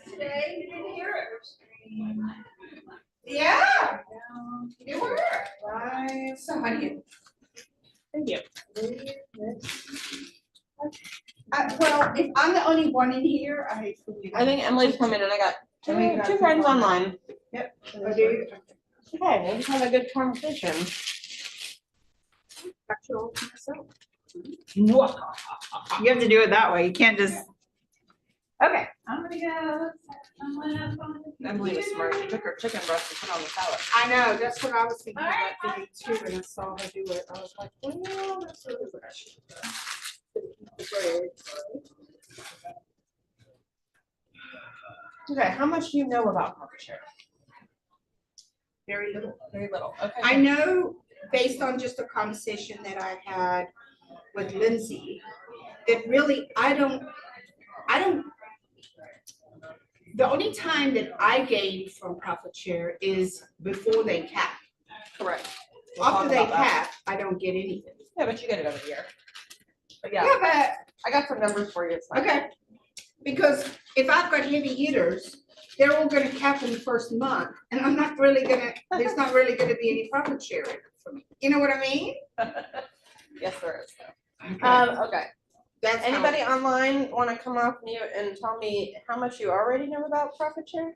Today, you didn't hear it. Yeah. You were. Right. So how do you? Thank you. Well, if I'm the only one in here, I hate for you. I think Emily's coming and I got two friends online. Yep. I do. Okay, we'll just have a good conversation. You have to do it that way. You can't just. Okay. I'm gonna go. Emily was smart. She took her chicken breast and put it on the salad. I know, that's what I was thinking about doing too, when I saw her do it. I was like, well, that's really what I should have done. Okay, how much do you know about profit share? Very little. Very little. Okay. I know, based on just a conversation that I had with Lindsay, that really, I don't, the only time that I gain from profit share is before they cap. Correct. After they cap, I don't get anything. Yeah, but you get it every year. But yeah, Yeah, I got some numbers for you. It's but, okay. Because if I've got heavy eaters, they're all gonna cap in the first month, and I'm not really gonna, there's not really gonna be any profit sharing for me. You know what I mean? Yes, there is. Okay. Okay. That's how- Anybody online want to come off mute and tell me how much you already know about profit share?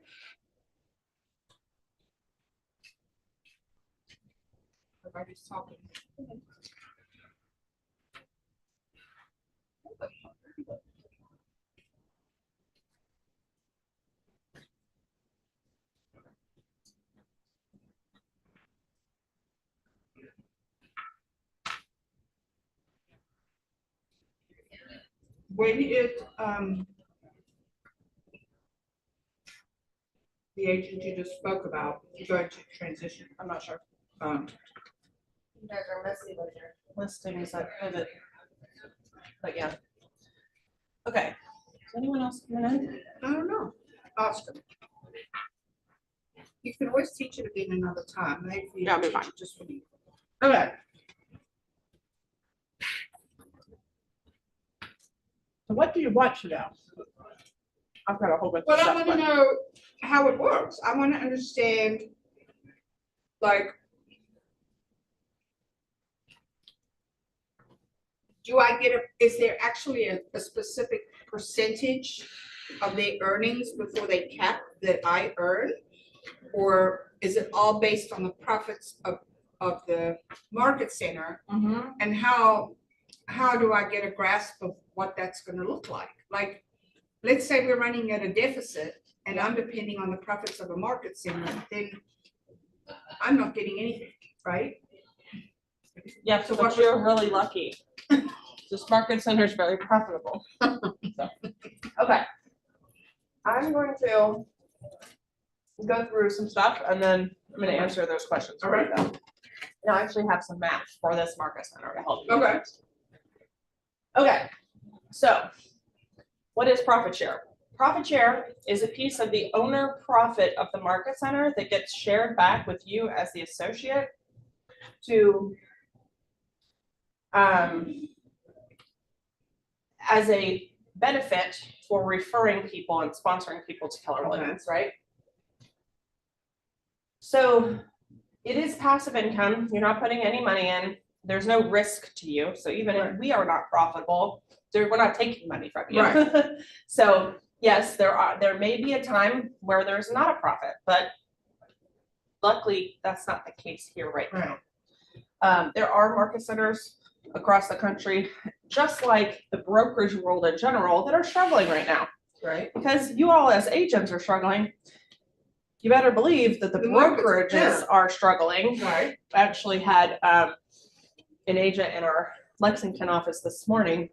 Everybody's talking. When it, the agent you just spoke about, going to transition, I'm not sure. You guys are messy with your listings. I pivot. But yeah. Okay. Is anyone else coming in? I don't know. Ask them. You can always teach it again another time. Maybe you Yeah, it'll be teach fine. it just for me. Okay. So what do you want to know? I've got a whole bunch of Well, I stuff. want to but- know how it works. I want to understand, like, do I get is there actually a specific percentage of their earnings before they cap that I earn? Or is it all based on the profits of the market center? Mhm. And how do I get a grasp of what that's going to look like? Like, let's say we're running at a deficit and I'm depending on the profits of a market center, then I'm not getting anything, right? Yeah, So so what you're really lucky. This market center is very profitable. So, okay. I'm going to go through some stuff and then I'm going to answer those questions. All right. And I actually have some math for this market center to help you. Okay. Okay. So what is profit share? Profit share is a piece of the owner profit of the market center that gets shared back with you as the associate to as a benefit for referring people and sponsoring people to Keller Williams, right? So it is passive income. You're not putting any money in. There's no risk to you. So even if we are not profitable, we're not taking money from you. Right. So yes, there may be a time where there's not a profit, but luckily that's not the case here right now. There are market centers across the country, just like the brokerage world in general, that are struggling right now. Right. Because you all as agents are struggling. You better believe that the brokerages are struggling. Right. I actually had an agent in our Lexington office this morning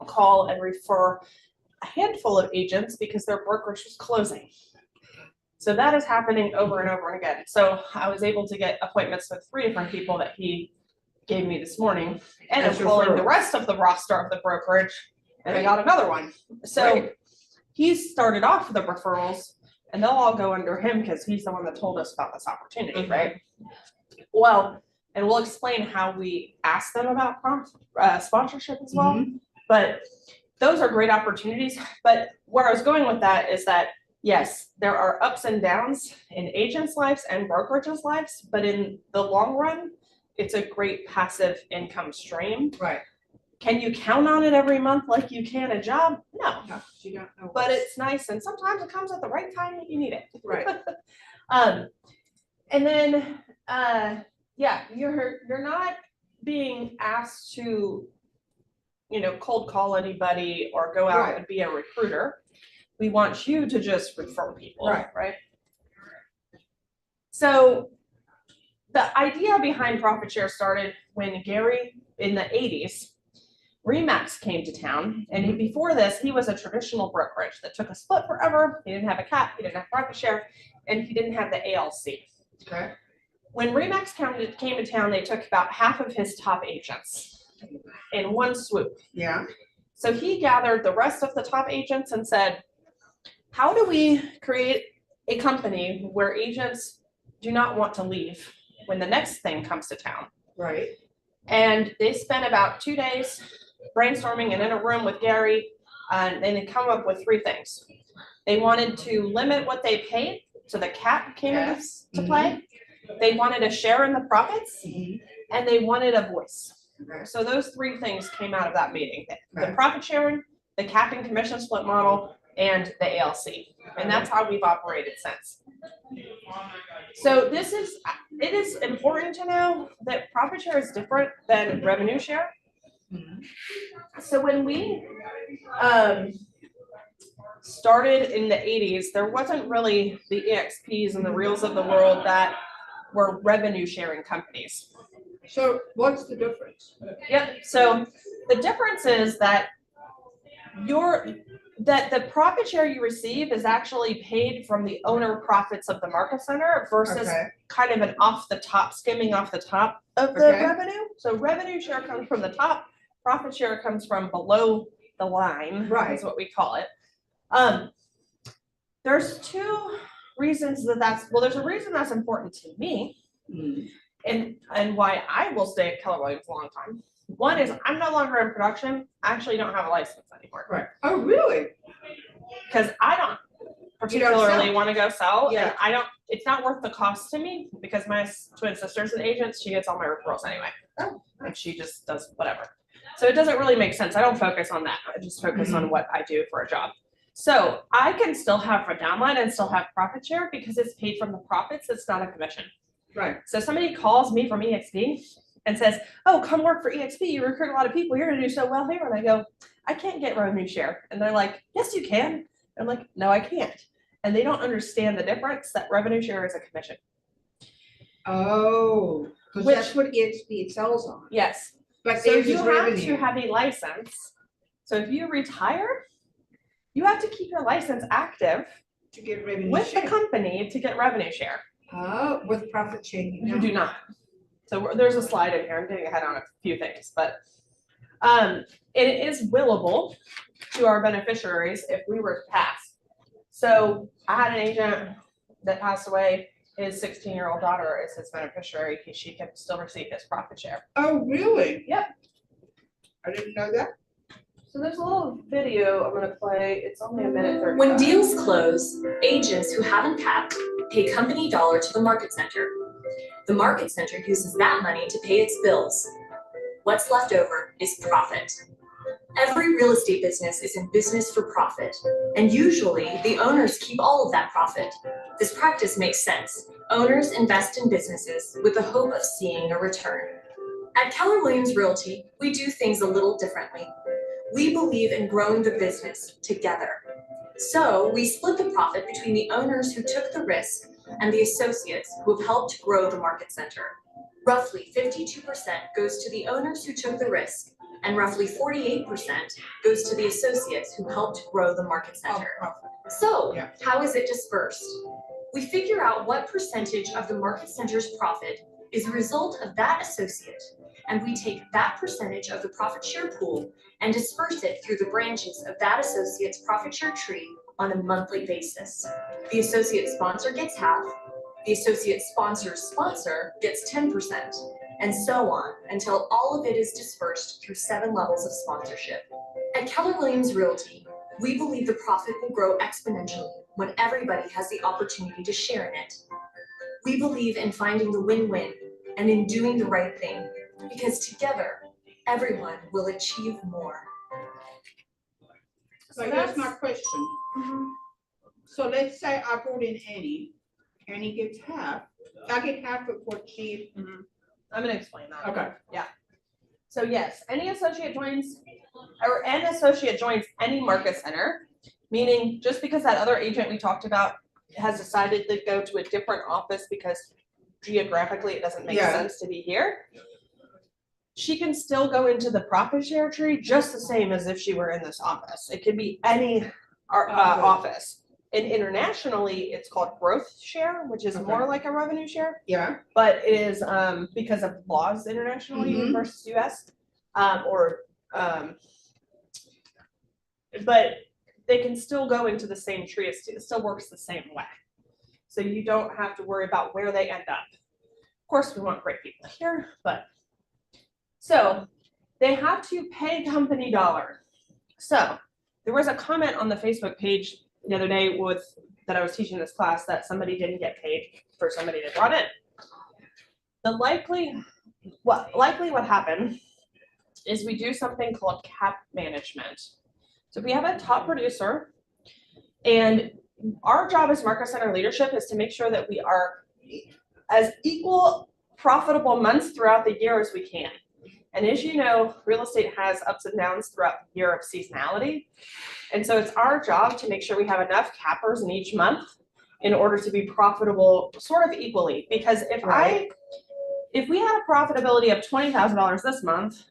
call and refer a handful of agents because their brokerage was closing. So that is happening over and over and again. So I was able to get appointments with 3 different people that he gave me this morning, and I'm calling the rest of the roster of the brokerage, and I got another one. So he started off the referrals, and they'll all go under him because he's the one that told us about this opportunity, right? Well, and we'll explain how we ask them about sponsorship as well. But those are great opportunities, but where I was going with that is that, yes, there are ups and downs in agents' lives and brokerages' lives, but in the long run, it's a great passive income stream. Right. Can you count on it every month like you can a job? No, No, you don't know. but it's nice, and sometimes it comes at the right time that you need it. Right. And then, yeah, you're not being asked to, cold call anybody or go out Right. and be a recruiter. We want you to just refer people, right? So the idea behind profit share started when Gary, in the 80s, Remax came to town, and before this, he was a traditional brokerage that took a split forever. He didn't have a cap, he didn't have profit share, and he didn't have the ALC. Okay. When Remax came to town, they took about half of his top agents in one swoop. Yeah. So he gathered the rest of the top agents and said, how do we create a company where agents do not want to leave when the next thing comes to town? Right. And they spent about 2 days brainstorming and in a room with Gary, and they come up with 3 things. They wanted to limit what they paid, so the cap came into play. They wanted a share in the profits, and they wanted a voice. Okay. So those 3 things came out of that meeting: the Okay. profit sharing, the cap and commission split model, and the ALC. And that's how we've operated since. So it is important to know that profit share is different than revenue share. So when we started in the 80s, there wasn't really the EXPs and the Reels of the world that were revenue sharing companies. So what's the difference? Yep. So the difference is that the profit share you receive is actually paid from the owner profits of the market center versus kind of an skimming off the top of the revenue. So revenue share comes from the top, profit share comes from below the line, is what we call it. There's 2 reasons there's a reason that's important to me, and why I will stay at Keller Williams a long time. One is I'm no longer in production. I actually don't have a license anymore. Right. Oh, really? Because I don't particularly want to go sell. And it's not worth the cost to me because my twin sister's an agent. She gets all my referrals anyway. Oh. And she just does whatever. So it doesn't really make sense. I don't focus on that. I just focus on what I do for a job. So I can still have a downline and still have profit share because it's paid from the profits. It's not a commission. Right. So somebody calls me from EXP and says, oh, come work for EXP. You recruit a lot of people. You're going to do so well here. And I go, I can't get revenue share. And they're like, yes, you can. And I'm like, no, I can't. And they don't understand the difference that revenue share is a commission. Oh, because that's what EXP sells on. Yes. But so you have to have a license. So if you retire, you have to keep your license active to get revenue with share. the company to get revenue share. Oh, with profit sharing. You do not. So there's a slide in here. I'm getting ahead on a few things, but it is willable to our beneficiaries if we were to pass. So I had an agent that passed away. His 16-year-old daughter is his beneficiary. She can still receive his profit share. Oh, really? Yep. I didn't know that. So there's a little video I'm going to play. It's only a minute 35. When deals close, agents who haven't capped pay company dollar to the market center. The market center uses that money to pay its bills. What's left over is profit. Every real estate business is in business for profit, and usually the owners keep all of that profit. This practice makes sense. Owners invest in businesses with the hope of seeing a return. At Keller Williams Realty, we do things a little differently. We believe in growing the business together. So we split the profit between the owners who took the risk and the associates who have helped grow the market center. Roughly 52% goes to the owners who took the risk, and roughly 48% goes to the associates who helped grow the market center. So how is it dispersed? We figure out what percentage of the market center's profit is a result of that associate, and we take that percentage of the profit share pool and disperse it through the branches of that associate's profit share tree on a monthly basis. The associate sponsor gets half, the associate sponsor's sponsor gets 10%, and so on until all of it is dispersed through 7 levels of sponsorship. At Keller Williams Realty, we believe the profit will grow exponentially when everybody has the opportunity to share in it. We believe in finding the win-win and in doing the right thing, because together, everyone will achieve more. So here's my question. So let's say I brought in Annie gets half, I get half of what she, I'm gonna explain that. okay. So yes, any associate joins, or an associate joins any market center, meaning just because that other agent we talked about has decided to go to a different office because geographically it doesn't make Yeah. sense to be here, she can still go into the profit share tree just the same as if she were in this office. It could be any office. And internationally, it's called growth share, which is more like a revenue share. Yeah, But it is because of laws internationally Mhm. versus US, but they can still go into the same tree. It still works the same way. So you don't have to worry about where they end up. Of course, we want great people here, but so they have to pay company dollar. So there was a comment on the Facebook page the other day that I was teaching this class that somebody didn't get paid for somebody they brought in. What happened is we do something called cap management. So we have a top producer, and our job as market center leadership is to make sure that we are as equal profitable months throughout the year as we can. And as you know, real estate has ups and downs throughout the year of seasonality. And so it's our job to make sure we have enough cappers in each month in order to be profitable sort of equally. Because if we had a profitability of $20,000 this month,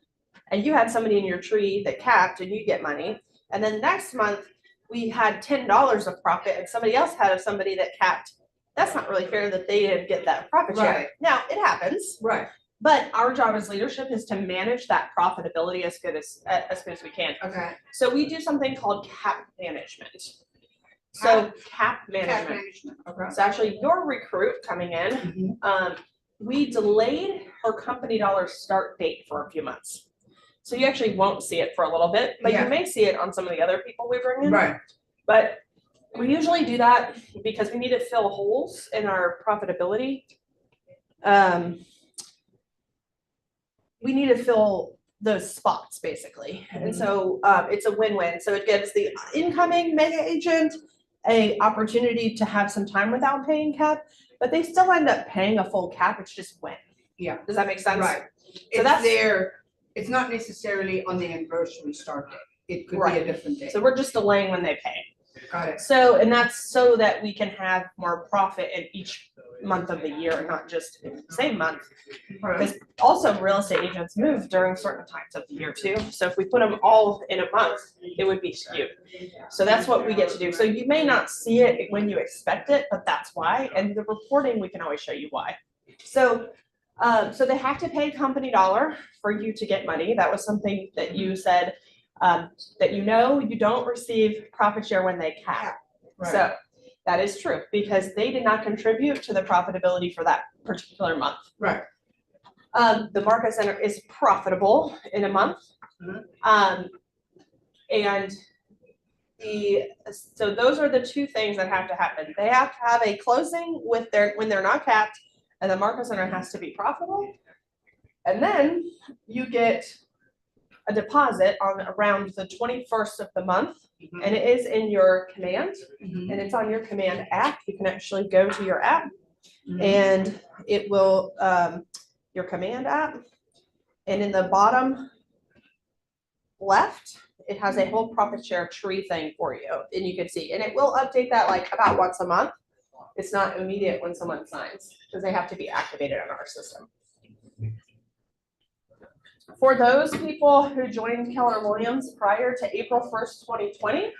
and you had somebody in your tree that capped and you get money, and then next month we had $10 of profit and somebody else had somebody that capped, that's not really fair that they didn't get that profit share. Right. Now, it happens. right, But our job as leadership is to manage that profitability as good as we can. okay. So we do something called cap management. So cap Cap management. management, okay. So actually your recruit coming in, we delayed her company dollar start date for a few months. So you actually won't see it for a little bit, but Yeah. you may see it on some of the other people we bring in. Right, But we usually do that because we need to fill holes in our profitability. We need to fill those spots basically. And so it's a win-win. So it gives the incoming mega agent a opportunity to have some time without paying cap, but they still end up paying a full cap. It's just when. Yeah. Does that make sense? right. It's not necessarily on the anniversary start date. It could be a Right. different day. So we're just delaying when they pay. Got it. So, and that's so that we can have more profit in each month of the year, not just in the same month. Because also real estate agents move during certain times of the year too. So if we put them all in a month, it would be skewed. So that's what we get to do. So you may not see it when you expect it, but that's why. And the reporting, we can always show you why. So, so they have to pay company dollar for you to get money. That was something that you said, that you don't receive profit share when they cap. Right. So that is true because they did not contribute to the profitability for that particular month. Right. The market center is profitable in a month. And so those are the two things that have to happen. They have to have a closing when they're not capped, and the market center has to be profitable. And then you get a deposit on around the 21st of the month, and it is in your command, and it's on your command app. You can actually go to your app, and it will, your command app, and in the bottom left, it has a whole profit share tree thing for you, and you can see, and it will update that like about once a month. It's not immediate when someone signs, because they have to be activated in our system. For those people who joined Keller Williams prior to April 1st, 2020,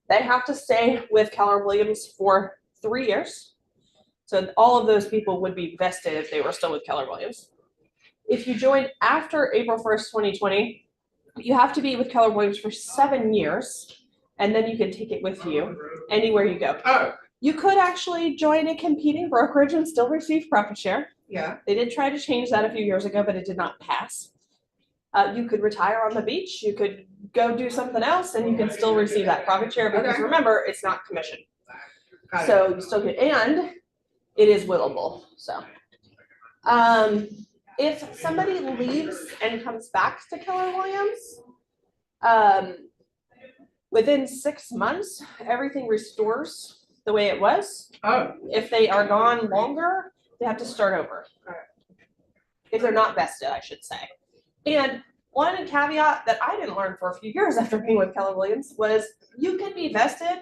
they have to stay with Keller Williams for 3 years. So all of those people would be vested if they were still with Keller Williams. If you joined after April 1st, 2020, you have to be with Keller Williams for 7 years, and then you can take it with you anywhere you go. Oh, You could actually join a competing brokerage and still receive profit share. yeah. They did try to change that a few years ago, but it did not pass. You could retire on the beach, you could go do something else, and you can still receive that profit share, because Okay. remember, it's not commission. Got it. So you still get, and it is willable, so. If somebody leaves and comes back to Keller Williams, within 6 months, everything restores the way it was. Oh, If they are gone longer, they have to start over. If they're not vested, I should say. And one caveat that I didn't learn for a few years after being with Keller Williams was you can be vested.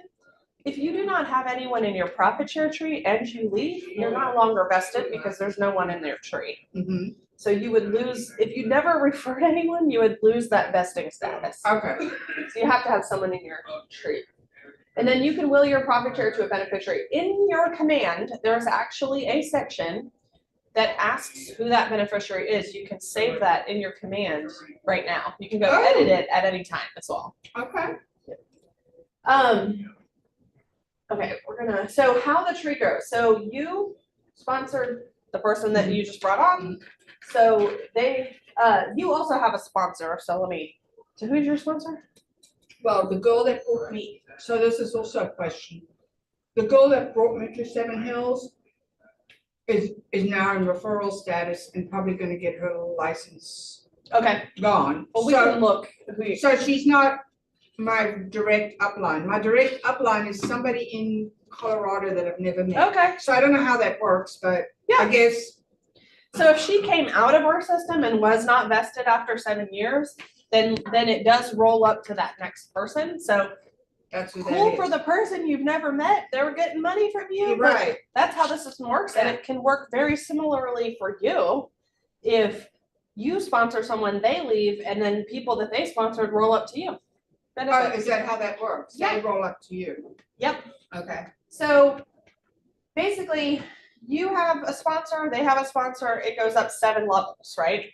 If you do not have anyone in your profit share tree and you leave, you're no longer vested because there's no one in their tree. mhm, So you would lose, if you never referred anyone, you would lose that vesting status. okay, So you have to have someone in your tree. And then you can will your profit share to a beneficiary. In your command, there's actually a section that asks who that beneficiary is. You can save that in your command right now. You can go edit it at any time as well. okay. Okay, so how the tree grows. So you sponsored the person that you just brought on. So you also have a sponsor. So who's your sponsor? Well, the girl that brought me, so this is also a question. The girl that brought me to Seven Hills is now in referral status and probably gonna get her license Okay, gone. well, we can look. So she's not my direct upline. My direct upline is somebody in Colorado that I've never met. Okay, So I don't know how that works, but Yeah. I guess, so if she came out of our system and was not vested after 7 years, then it does roll up to that next person. So that's who that cool is. for the person you've never met. They're getting money from you. You're but right. That's how the system works, and it can work very similarly for you. If you sponsor someone, they leave, and then people that they sponsored roll up to you. Oh, is that how that works? They Yeah. roll up to you? Yep. Okay. So basically, you have a sponsor, they have a sponsor, it goes up 7 levels, right?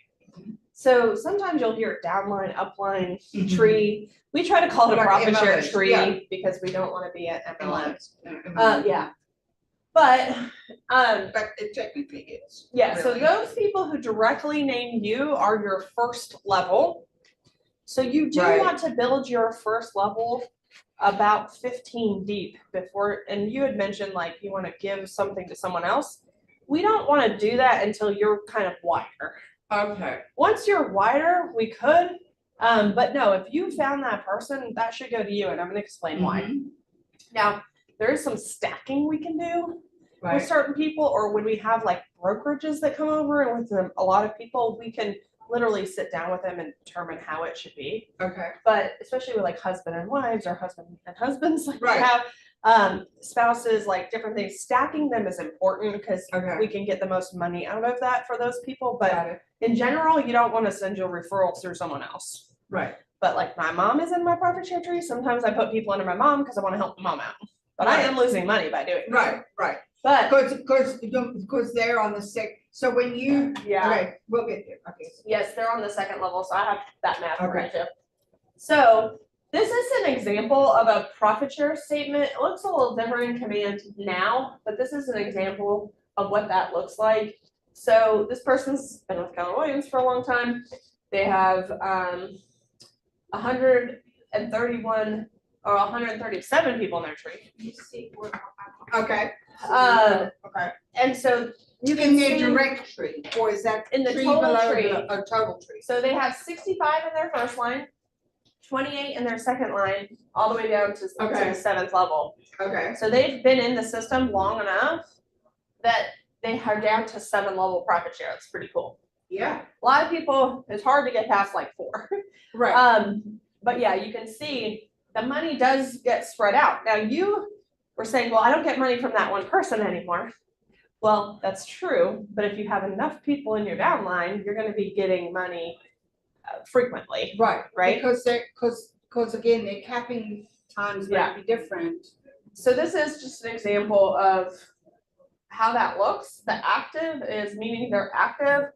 So sometimes you'll hear downline, upline, Mhm. tree. We try to call it a Like profit share MLS, tree yeah. because we don't want to be at MLM. Mhm. Yeah. But But it technically is. yeah, so really. those people who directly name you are your first level. So you do Right. want to build your first level about 15 deep before, and you had mentioned like you want to give something to someone else. We don't want to do that until you're kind of wider. Okay. Once you're wider, we could, but no, if you found that person, that should go to you, and I'm gonna explain why. Mhm. Now, there is some stacking we can do with Right. certain people, or when we have like brokerages that come over and with a lot of people, we can literally sit down with them and determine how it should be. Okay. But especially with like husband and wives or husband and husbands, like we Right. have spouses, like different things, stacking them is important because Okay. we can get the most money out of that for those people. But Got it. in general, you don't want to send your referrals through someone else. Right. But like my mom is in my profit share tree. Sometimes I put people under my mom because I want to help the mom out. But I am losing money by doing that. Right. But Because they're on the so when you, yeah, okay, we'll get there. Okay. yes, they're on the second level. So I have that math for you Okay. too. So this is an example of a profit share statement. It looks a little different in command now, but this is an example of what that looks like. So this person's been with Keller Williams for a long time. They have 131 or 137 people in their tree. Okay. Okay. And so you can In their see direct tree, or is that in the tree total below tree. a total tree? So they have 65 in their first line, 28 in their second line, all the way down to Okay. the 7th level. Okay. So they've been in the system long enough that they are down to 7 level profit share. That's pretty cool. Yeah. A lot of people, it's hard to get past like 4. Right. But yeah, you can see the money does get spread out. Now you were saying, well, I don't get money from that one person anymore. Well, that's true, but if you have enough people in your downline, you're going to be getting money frequently. Right. Right? Because again, their capping times Yeah. might be different. So this is just an example of how that looks. The active is meaning they're active.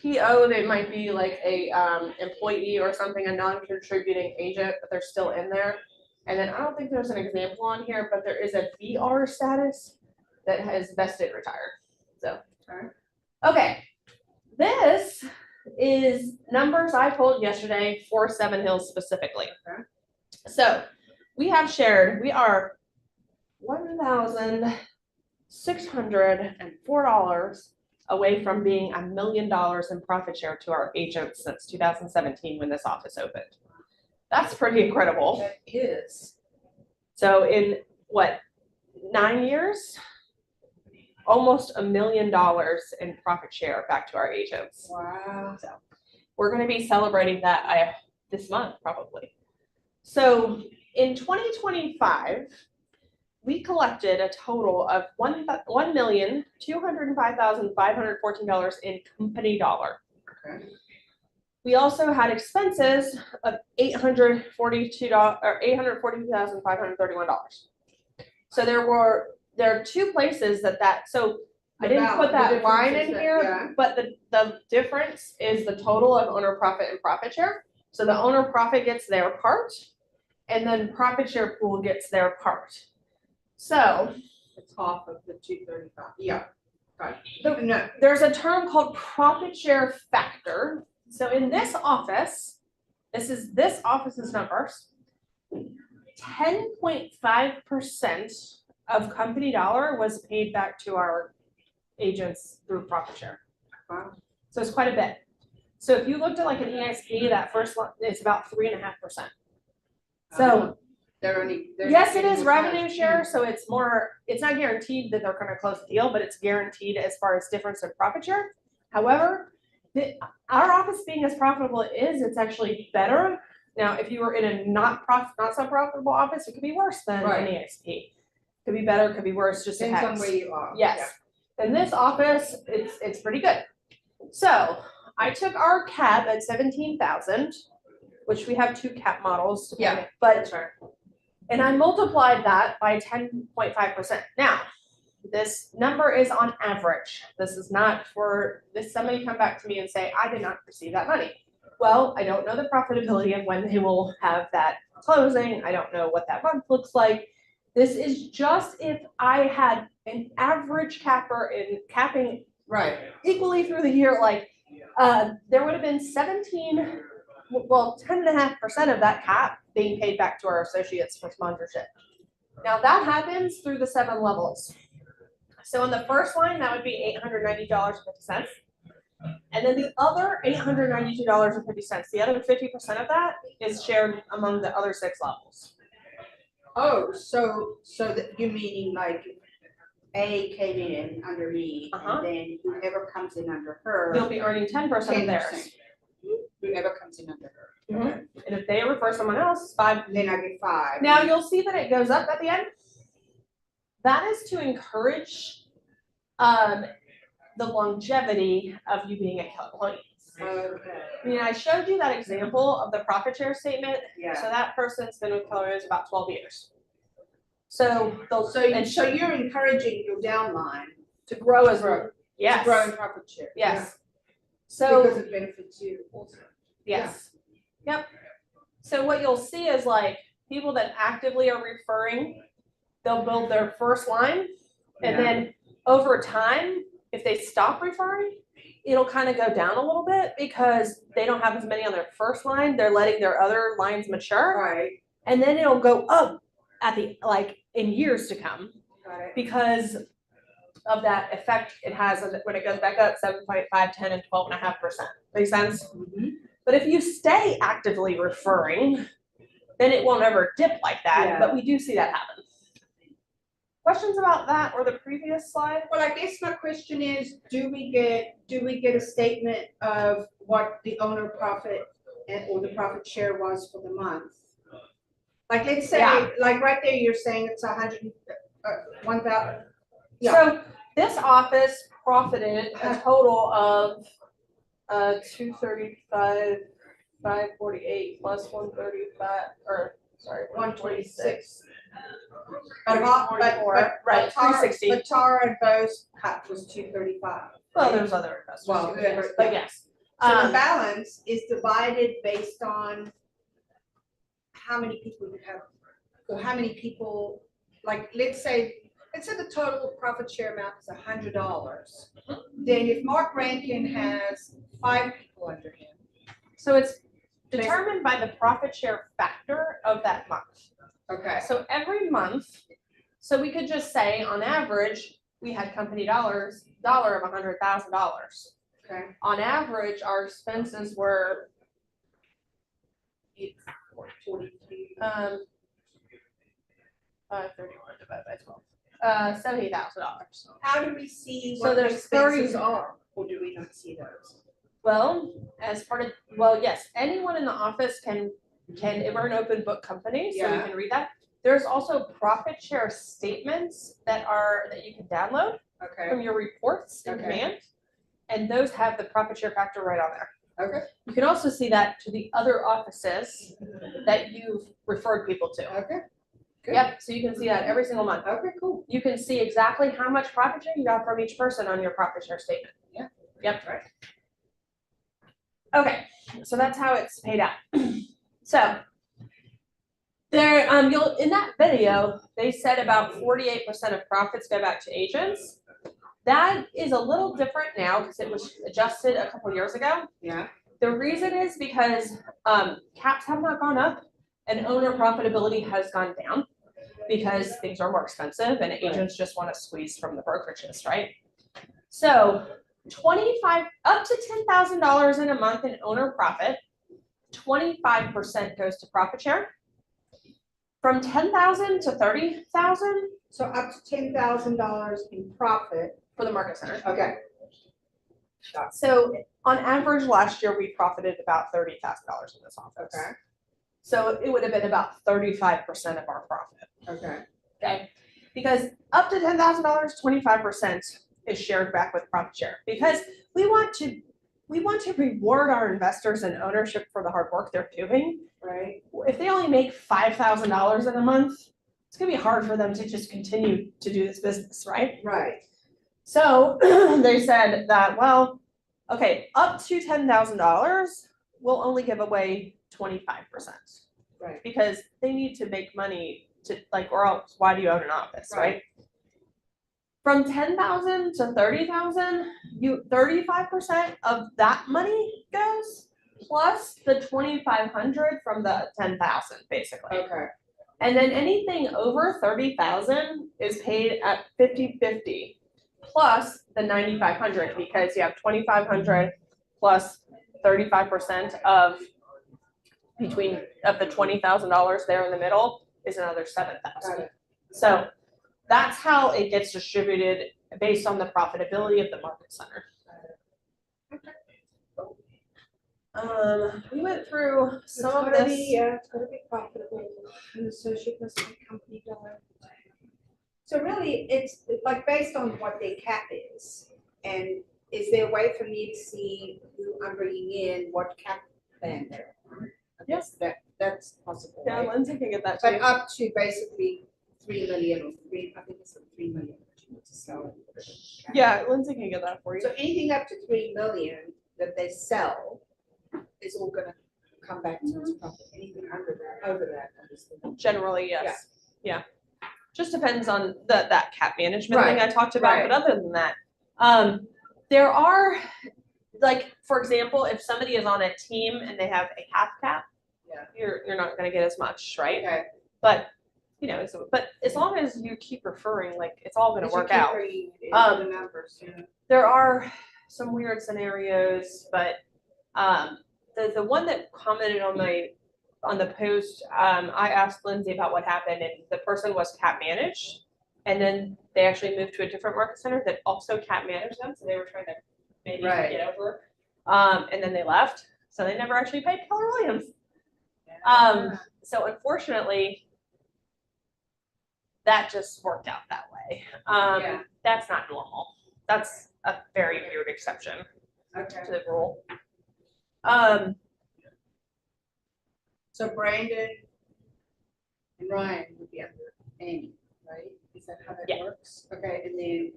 PO, they might be like a employee or something, a non-contributing agent, but they're still in there. And then I don't think there's an example on here, but there is a VR status that has vested retired. So, okay. This is numbers I pulled yesterday for Seven Hills specifically. Okay. So we are $1,604 away from being $1 million in profit share to our agents since 2017 when this office opened. That's pretty incredible. That is. So in what, 9 years? Almost $1 million in profit share back to our agents. Wow. So we're going to be celebrating that this month probably. So in 2025, we collected a total of $1,205,514 in company dollar. Okay. We also had expenses of $842,531. So there are two places so I didn't put that line in here, but the difference is the total of owner profit and profit share. So the owner profit gets their part, and then profit share pool gets their part. So It's half of the 235. Yeah. Right. No, there's a term called profit share factor. So in this office's numbers, 10.5% of company dollar was paid back to our agents through profit share. Wow. So it's quite a bit. So if you looked at like an EXP, that first one, it's about 3.5%. So they're yes, it is revenue share, so it's not guaranteed that they're gonna close the deal, but it's guaranteed as far as difference in profit share. However, our office being as profitable as it is, it's actually better. Now, if you were in a not so profitable office, it could be worse than an EXP. Could be better, could be worse, just depends depends. on where you are. Yes. In this office, it's pretty good. So I took our cap at 17,000, which we have two cap models. Yeah, But That's right. and I multiplied that by 10.5%. Now, this number is on average. This is not for somebody come back to me and say, I did not receive that money. Well, I don't know the profitability of when they will have that closing. I don't know what that month looks like. This is just if I had an average capper in capping Right. equally through the year, there would have been 10.5% of that cap being paid back to our associates for sponsorship. Now that happens through the 7 levels. So on the first line, that would be $890.50. And then the other $892.50, the other 50% of that is shared among the other 6 levels. Oh, so that you meaning like A came in under me, and then whoever comes in under her. You'll be earning 10% of theirs. Whoever comes in under her. And if they refer someone else, 5. Then I get 5. Now you'll see that it goes up at the end. That is to encourage the longevity of you being a employee. Okay. I mean, I showed you that example of the profit share statement. Yeah. So that person's been with Keller Williams about 12 years. So So you're encouraging your downline to grow as grow. yes. To grow in profit share. Yes. Yeah. So Because it benefits you also. yes. Yeah. Yep. So what you'll see is people that actively are referring, they'll build their first line, and then over time, if they stop referring, it'll kind of go down a little bit because they don't have as many on their first line. They're letting their other lines mature. Right. And then it'll go up at the in years to come Right. because of that effect it has when it goes back up 7.5, 10, and 12.5%. Make sense? Mm-hmm. But if you stay actively referring, then it won't ever dip like that. Yeah. But we do see that happen. Questions about that or the previous slide? Well, I guess my question is, do we get a statement of what the owner profit or the profit share was for the month? Like, let's say, like right there, you're saying it's 1,000. Yeah. So this office profited a total of 235, 548 plus 135, or sorry, 126. But Right, 360. But Tara and Bo's cut was 235. Well, there's other investors. Well, but yes. So the balance is divided based on how many people you have, or how many people, like, let's say It said the total profit share amount is $100. Then if Mark Rankin has 5 people under him, So it's determined by the profit share factor of that month. okay, So every month, so we could just say on average, we had company dollar of $100,000. okay. On average, our expenses were 42. 531 divided by 12. $70,000. How do we see So what the there's expenses 30 are, or do we not see those? Well, as part of, well, yes, anyone in the office can, we're an open book company, so we Yeah. can read that. There's also profit share statements that you can download Okay, from your reports in Okay. command. And those have the profit share factor right on there. okay, You can also see that to the other offices that you've referred people to. okay. Good. Yep, so you can see that every single month. Okay, cool. You can see exactly how much profit share you got from each person on your profit share statement. Yeah. Yep. Right. Okay, so that's how it's paid out. So there, you'll, in that video, they said about 48% of profits go back to agents. That is a little different now because it was adjusted a couple years ago. Yeah, The reason is because caps have not gone up and owner profitability has gone down because things are more expensive and agents just want to squeeze from the brokerages, right? So 25 up to $10,000 in a month in owner profit, 25% goes to profit share. From 10,000 to 30,000 so up to $10,000 in profit. for the market center. Okay. So on average, last year, we profited about $30,000 in this office. Okay, So it would have been about 35% of our profit, okay, okay? Because up to $10,000, 25% is shared back with profit share. Because we want to reward our investors and ownership for the hard work they're doing. right, If they only make $5,000 in a month, it's gonna be hard for them to just continue to do this business, right? right, So they said that, well, okay, up to $10,000, we'll only give away 25%. right, Because they need to make money to, like, or else why do you own an office, right? From 10,000 to 30,000, 35% of that money goes, plus the 2,500 from the 10,000, basically. okay, And then anything over 30,000 is paid at 50-50, plus the 9,500, because you have 2,500 plus 35% of the $20,000 there in the middle is another got 7,000. it. So that's how it gets distributed based on the profitability of the market center. We went through some of this. Yeah, it's gotta be profitable, and associate must be company dollar. So really, it's like based on what their cap is, and is there a way for me to see who I'm bringing in, what cap band they're on? I guess that's possible, Yeah, right? Lindsay can get that to But you. up to basically 3 million or I think it's 3 million that you need to sell. Yeah, Lindsay can get that for you. So anything up to 3 million that they sell is all gonna come back to its profit. Anything under that, over that, obviously. Generally, yes. Yeah. Just depends on that cap management thing I talked about, right. but other than that, there are, like, for example, if somebody is on a team and they have a half cap, Yeah. you're not gonna get as much, right? Okay. But, you know, but as long as you keep referring, like, it's all gonna As you work keep out. bringing in the numbers, yeah. There are some weird scenarios, but the one that commented on the post, I asked Lindsay about what happened, and the person was cap managed, and then they actually moved to a different market center that also cap managed them, so they were trying to maybe Right. get over. And then they left, so they never actually paid Keller Williams. So unfortunately, that just worked out that way. Yeah. That's not normal. That's a very weird exception Okay. to the rule. So Brandon and Ryan would be under Amy, right? Is that how that Yeah. works? Okay, and then,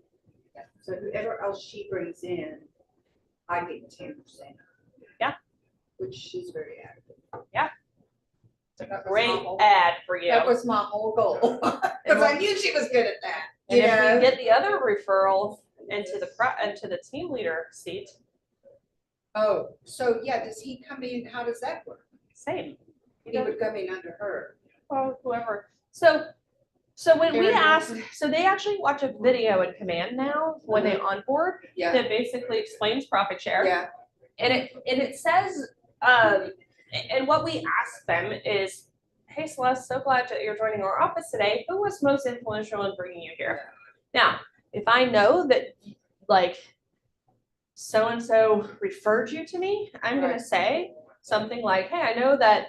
so whoever else she brings in, I get 10%. Yeah. Which she's very active. It's a That was great my whole- ad for you. That was my whole goal, because I knew she was good at that. And You if know? we get the other referral into the team leader seat, Oh, so yeah, does he come in, how does that work? same. He would come in under her. Well, whoever. So when we Karen ask, Wilson. so they actually watch a video in command now when they onboard Yeah, that basically explains profit share. yeah, And it says, and what we ask them is, hey Celeste, so glad that you're joining our office today. Who was most influential in bringing you here? Now, if I know that like so-and-so referred you to me, I'm gonna Right. say something like, hey, I know that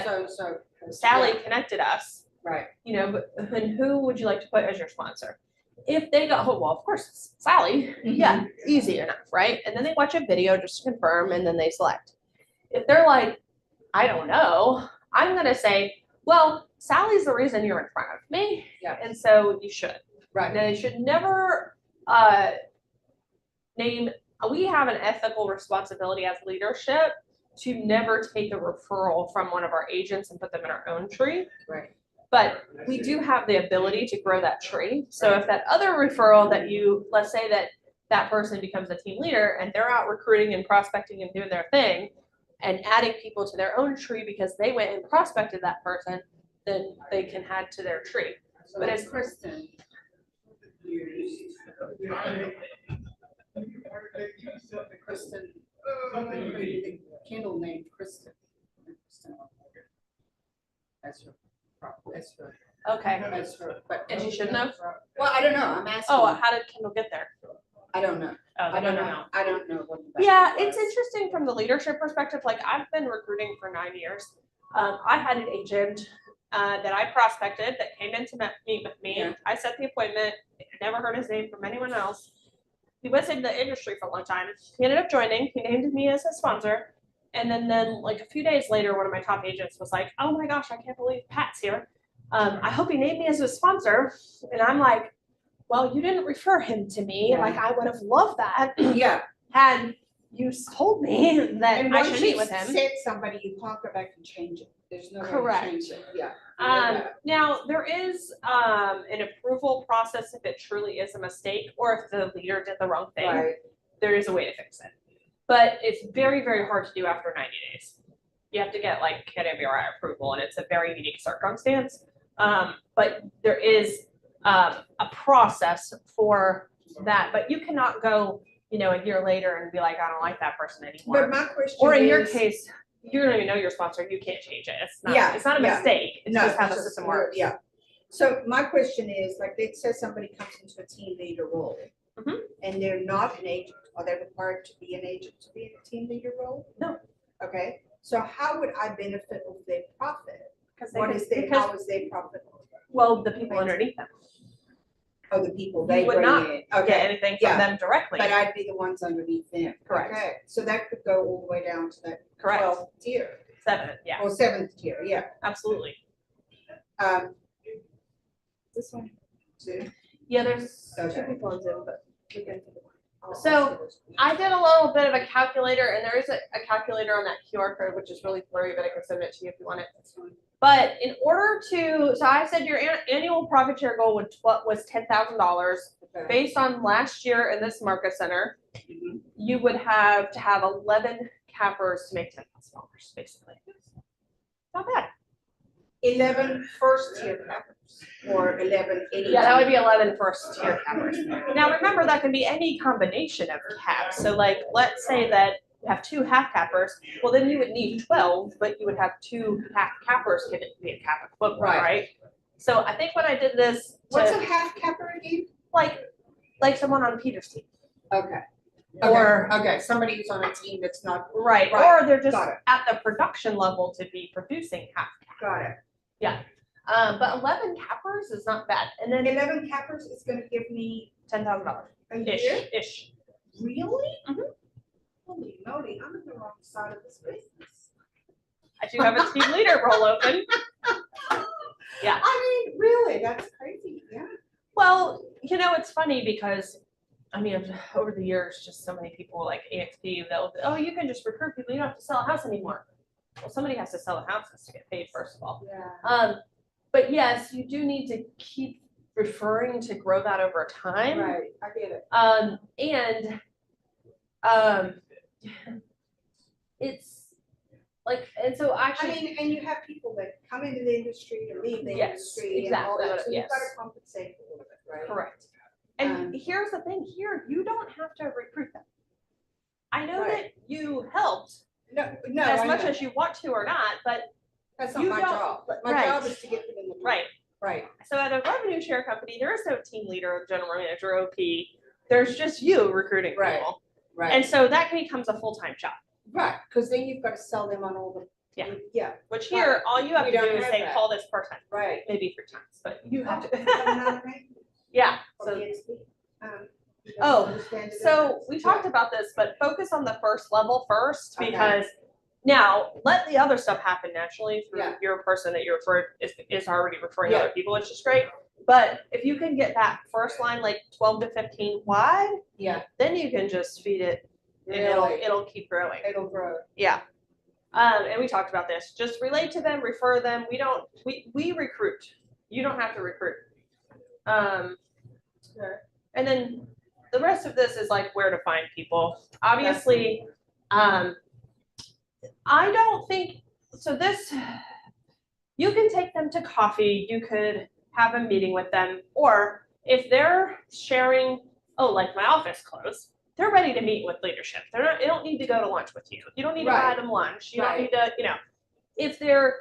so, Sally yeah. connected us, right, you know, but then who would you like to put as your sponsor? If they go, oh, well, of course, it's Sally. Yeah, easy enough, right? And then they watch a video just to confirm and then they select. If they're like, I don't know, I'm gonna say, well, Sally's the reason you're in front of me. Yeah. And so you should. right, Now, you should never name, we have an ethical responsibility as leadership to never take a referral from one of our agents and put them in our own tree. right, But we do have the ability to grow that tree. So if that other referral that you, let's say that person becomes a team leader and they're out recruiting and prospecting and doing their thing and adding people to their own tree because they went and prospected that person, then they can add to their tree. so But it's it's- Kristen. Kristen, the Kindle named Kristen. That's her, Okay. that's her, but. And she shouldn't have? Well, I don't know, I'm asking. Oh, how did Kendall get there? I don't know, Oh, I don't know, I don't know what. the Yeah, background it's was. interesting from the leadership perspective. Like I've been recruiting for 9 years. I had an agent that I prospected that came in to meet with me. Yeah. I set the appointment. Never heard his name from anyone else. He was in the industry for a long time. He ended up joining. He named me as his sponsor. And then like a few days later, one of my top agents was like, "Oh my gosh, I can't believe Pat's here. I hope he named me as his sponsor." And I'm like, "Well, you didn't refer him to me. Yeah. Like I would have loved that Yeah, had you told me that and I once should you meet with him." said somebody, you can't go back and change it, there's no way to Correct. change it, yeah. I know that. Now there is an approval process if it truly is a mistake or if the leader did the wrong thing. Right, There is a way to fix it, but it's very, very hard to do after 90 days. You have to get like KWRI approval, and it's a very unique circumstance. But there is a process for that, but you cannot go, you know, a year later and be like, I don't like that person anymore. but my question Or in your is- case, you don't even know your sponsor, you can't change it. It's not, Yeah, it's not a yeah. mistake. It's No, just how it's the just system weird, works. yeah. So my question is, like, it says somebody comes into a team leader role. Mhm. And they're not an agent, are they required to be an agent to be in a team leader role? No. Okay, so how would I benefit of their profit? Because What is their, because, how is their profit? well, the people underneath them, Oh, the people You they would bring not in, get okay, anything from yeah, them directly. but I'd be the ones underneath them. Correct. Okay, so that could go all the way down to that Correct. 12th tier, 7, yeah, or 7th tier, yeah. absolutely. This one, too. Yeah, there's Okay. 2 people in Zoom, but we can. Oh, So, I did a little bit of a calculator, and there is a calculator on that QR code, which is really blurry, but I can send it to you if you want it. But in order to, so I said your annual profit share goal was $10,000. Okay. Based on last year in this market center, Mhm. you would have to have 11 cappers to make $10,000, basically. Not bad. 11 first tier cappers, or 11 any. Yeah, that would be 11 first tier cappers. Now, remember, that can be any combination of caps. So like, let's say that you have 2 half cappers, well, then you would need 12, but you would have 2 half cappers can be a cap equivalent, Right. right? So I think when I did this, What's a to, half capper again? like someone on Peter's team. Okay. Or- Okay, somebody who's on a team that's not, Right, Right, or they're just got it. at the production level to be producing half. got it. But 11 cappers is not bad. And then 11 cappers is gonna give me $10,000 a year? ish. Really? Mhm. Holy moly, I'm on the wrong side of this business. I do have a team leader role open. Yeah. I mean, really, that's crazy, yeah. Well, you know, it's funny because, I mean, over the years, just so many people like EXP, they'll, oh, you can just recruit people, you don't have to sell a house anymore. Well, somebody has to sell a house to get paid, first of all. Yeah. But yes, you do need to keep referring to grow that over time. Right, I get it. And it's like, and so I actually, mean, and you have people that come into the industry to leave the Yes, industry and all exactly that, what so it- you've gotta yes. compensate a little bit, right? correct. And Um, here's the thing, here, you don't have to recruit them. I know that Right. you helped No, as I much know. as you want to or not, but That's not you my don't- job. My right. job is to get them in the door. right. Right, So at a revenue share company, there is no team leader, general manager, OP. There's just you recruiting Right. people. right. And so that becomes a full-time job, Right, because then you've got to sell them on all the. Yeah. Yeah, which here, all you have We to do don't is have say, that. call this person, right. maybe 3 times, but you have to. Right. Yeah, So, so, you don't Oh, understand the so difference? we talked about this, but focus on the first level first, Okay. because now let the other stuff happen naturally through Yeah. your person that you referred is already referring Yeah. other people, which is great. But if you can get that first line like 12 to 15 wide, Yeah, then you can just feed it and really, it'll keep growing. it'll grow. Yeah. And we talked about this. Just relate to them, refer them. We recruit. You don't have to recruit. And then the rest of this is like where to find people. Obviously, I don't think, so this, you can take them to coffee, you could have a meeting with them, or if they're sharing, oh, like my office closed, they're ready to meet with leadership. They're not, they don't need to go to lunch with you. You don't need to buy Right. them lunch. You Right. don't need to, if they're,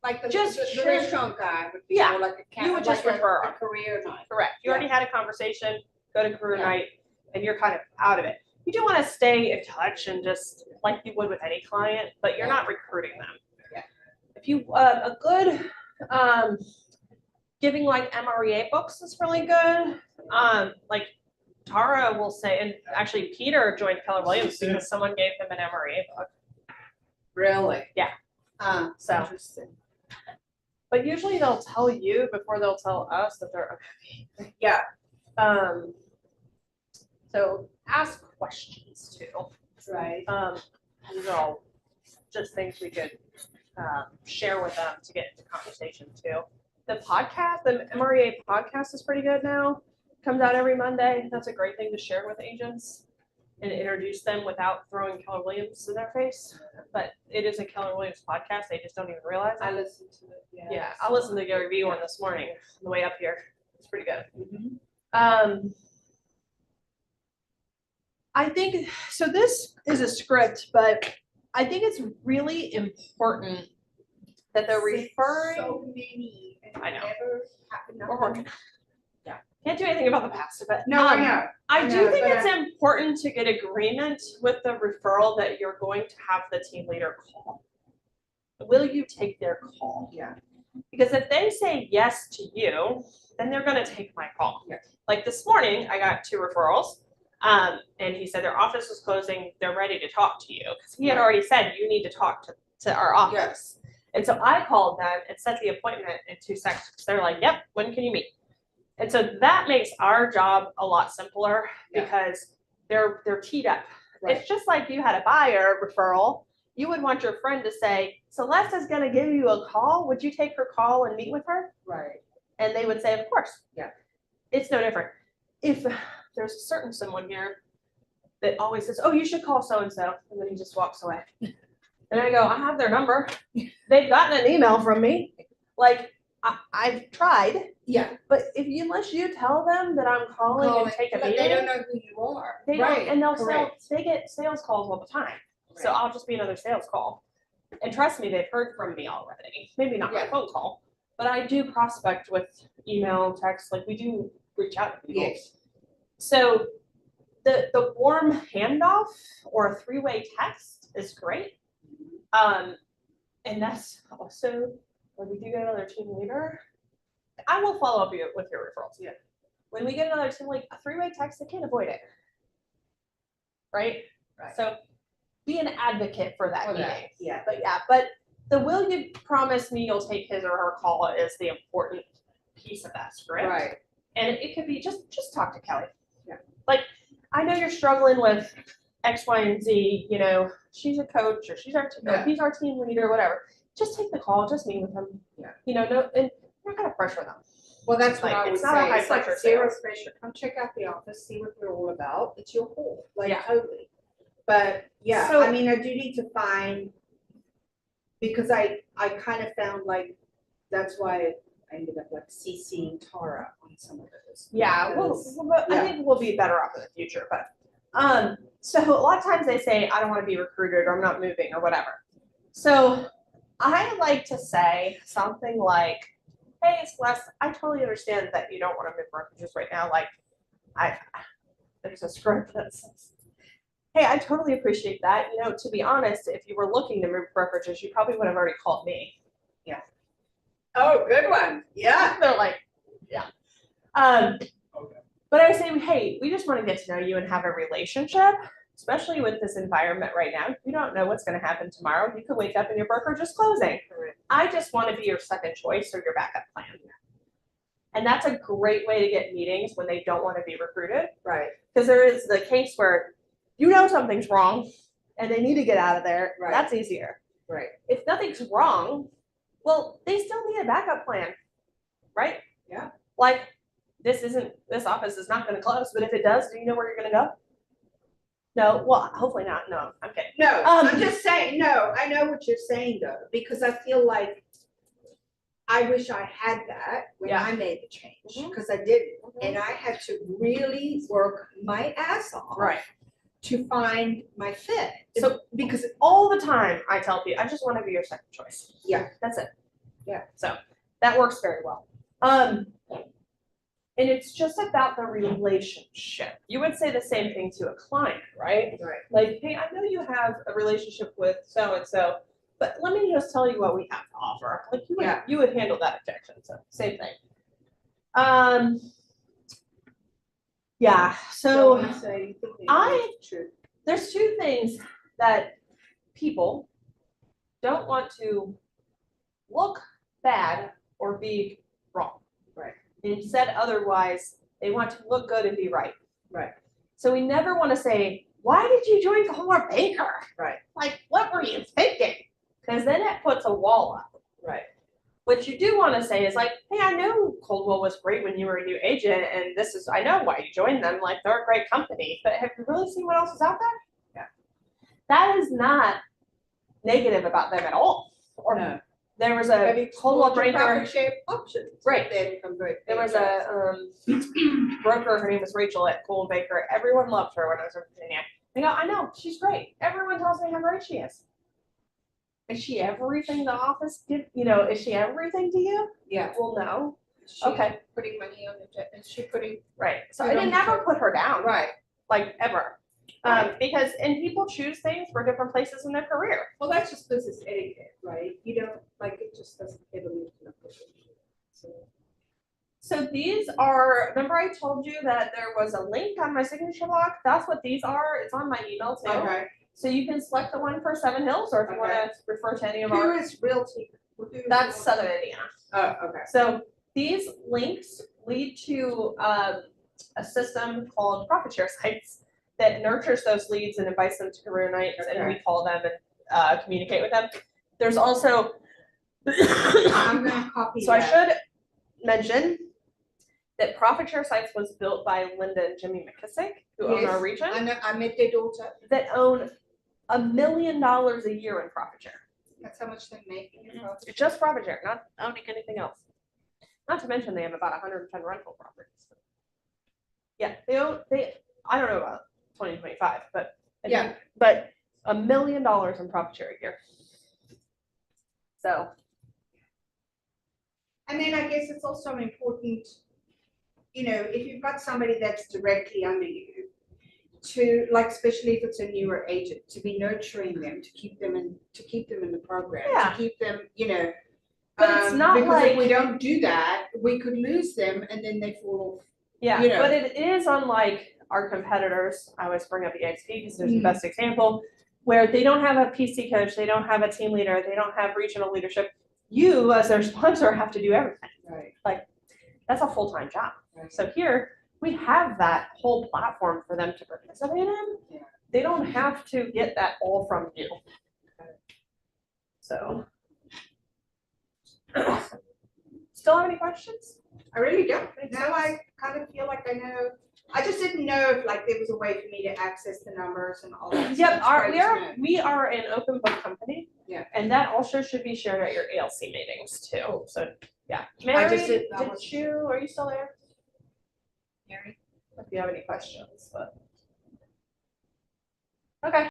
Like the Just the share- restaurant guy would be Yeah, more like a. you would just like refer a 'em. career night. correct, you already had a conversation, go to career Yeah. night, and you're kind of out of it. You do want to stay in touch and just like you would with any client, but you're Yeah. not recruiting them. Yeah. If you, a good, giving like MREA books is really good. Like Tara will say, and actually Peter joined Keller Williams because someone gave him an MREA book. Really? Yeah. So, Interesting. but usually they'll tell you before they'll tell us that they're okay. Yeah. So ask questions too. Right. These are all just things we could share with them to get into conversation too. The podcast, the MREA podcast is pretty good now. Comes out every Monday. That's a great thing to share with agents and introduce them without throwing Keller Williams in their face. But it is a Keller Williams podcast. They just don't even realize I it. listened to it, yeah. Yeah, I listened to Gary Vee one this morning on the way up here. It's pretty good. Mhm. I think, so this is a script, but I think it's really important that they're referring. So many. and I know. never happen to We're working. happen. Can't do anything about the past, but. No, I know. I do know, think but it's important to get agreement with the referral that you're going to have the team leader call. Will you take their call? Yeah. Because if they say yes to you, then they're gonna take my call. Yeah. Like this morning, I got 2 referrals. And he said their office was closing, they're ready to talk to you. Because he had Right. already said, you need to talk to our office. And so I called them and set the appointment in 2 seconds. They're like, yep, when can you meet? And so that makes our job a lot simpler Yeah. because they're teed up. Right. It's just like you had a buyer referral. You would want your friend to say, Celeste is gonna give you a call. Would you take her call and meet with her? Right. And they would say, of course. Yeah. It's no different. If there's a certain someone here that always says, oh, you should call so-and-so, and then he just walks away. And I go, I have their number. They've gotten an email from me. Like, I've tried, Yeah. but unless you tell them that I'm calling and take a But meeting, they don't know who you are. they don't, Right, and correct. they get sales calls all the time. So Right. I'll just be another sales call. And trust me, they've heard from me already. Maybe not by Yeah. phone call, but I do prospect with email, text, like we do reach out to people. Yes. So the warm handoff or a 3-way text is great. And that's also when we do get another team leader, I will follow up with your referrals. Yeah. When we get another team, like a 3-way text, they can't avoid it. Right? Right. So be an advocate for that For meeting. that, yeah. But the will you promise me you'll take his or her call is the important piece of that script. Right. And it could be just talk to Kelly. Yeah. Like, I know you're struggling with X, Y, and Z, she's a coach or she's or Yeah. he's our team leader, whatever. Just take the call, just meet with him. Yeah. No, and you're not gonna pressure them. Well, that's what Like, I would it's not a say. high It's like pressure zero sales. pressure. Come check out the office, see what we're all about. It's your whole, like Yeah. totally. But yeah, So- I mean, I do need to find, because I kind of found like, that's why I ended up like CCing Tara on some of those. Yeah, because- I think we'll be better off in the future, but, so a lot of times they say, I don't wanna be recruited, or I'm not moving, or whatever. So I like to say something like, hey, it's Wes, I totally understand that you don't wanna move brokerages right now, like, there's a script that says, hey, I totally appreciate that, you know, to be honest, if you were looking to move brokerages, you probably would have already called me. Oh, good one. Yeah. They're like, yeah. But I say, hey, we just want to get to know you and have a relationship, especially with this environment right now. You don't know what's going to happen tomorrow. You could wake up and your brokerage is closing. I just want to be your second choice or your backup plan. And that's a great way to get meetings when they don't want to be recruited. Right. Because there is the case where you know something's wrong and they need to get out of there. Right. That's easier. Right. If nothing's wrong, well, they still need a backup plan, right? Yeah. Like, this office is not gonna close, but if it does, do you know where you're gonna go? No, well, hopefully not, no, I'm kidding. No, I'm just saying, no, I know what you're saying though, because I feel like I wish I had that when Yeah. I made the change, Mhm. because I didn't. And I had to really work my ass off. Right, To find my fit. So- because all the time I tell people, I just wanna be your second choice. Yeah. That's it. Yeah. So, that works very well. And it's just about the relationship. You would say the same thing to a client, right? Right. Like, hey, I know you have a relationship with so-and-so, but let me just tell you what we have to offer. Like, Yeah. you would handle that objection, so same thing. Yeah, so there's two things that people don't want to look bad or be wrong. Right. And said otherwise, they want to look good and be right. Right. So we never want to say, why did you join Coldwell Banker? Right. Like, what were you thinking? Because then it puts a wall up. Right. What you do want to say is like, hey, I know Coldwell was great when you were a new agent, and I know why you joined them. Like, they're a great company, but have you really seen what else is out there? Yeah. That is not negative about them at all. Or No. there was a Coldwell Banker. Profit share options. Right. Then come great. There was a broker, her name was Rachel at Coldwell Banker. Everyone loved her when I was in Virginia. They go, I know, she's great. Everyone tells me how great she is. Is she everything the office did? You know, is she everything to you? Yeah. Well, no. She Okay. Putting money on the jet, is she putting? Right. So You I don't didn't ever put her down, Right. like ever. Right. Because people choose things for different places in their career. Well, that's just business etiquette, right? You don't, like, it just doesn't fit a loop. So these are, remember I told you that there was a link on my signature block? That's what these are. It's on my email too. Okay. So you can select the one for Seven Hills, or if you want to refer to any of Who our, is Realty? that's Southern Indiana. Oh, okay. So these links lead to a system called profit share sites that nurtures those leads and invites them to career nights, and we call them and communicate with them. There's also, I'm gonna copy so I that. should mention that profit share sites was built by Linda and Jimmy McKissick, who own our Yes, region, I know, I met their daughter. that own $1 million a year in profit share. That's how much they make. It's just profit share, not owning anything else. Not to mention they have about 110 rental properties. Yeah, I don't know about 2025, but Yeah. but $1 million in profit share a year. So And then I guess it's also important, you know, if you've got somebody that's directly under you, to, like, especially if it's a newer agent, to be nurturing them, to keep them in the program, Yeah. to keep them, you know. But it's not because if like- we don't do that, we could lose them and then they fall off. yeah, You know. but it is unlike our competitors. I always bring up EXP because there's the best example, where they don't have a PC coach, they don't have a team leader, they don't have regional leadership. You, as their sponsor, have to do everything. Right. That's a full-time job. Right. So here, we have that whole platform for them to participate in. Yeah. They don't have to get that all from you. So. Still have any questions? I really don't. Now I kind of feel like I know. I just didn't know if like there was a way for me to access the numbers and all that. So Yep, it's great to know. we are an open book company. Yeah. And that also should be shared at your ALC meetings too, so, yeah. I Mary, just didn't- I wasn't are you still there? Mary? If you have any questions, but. Okay.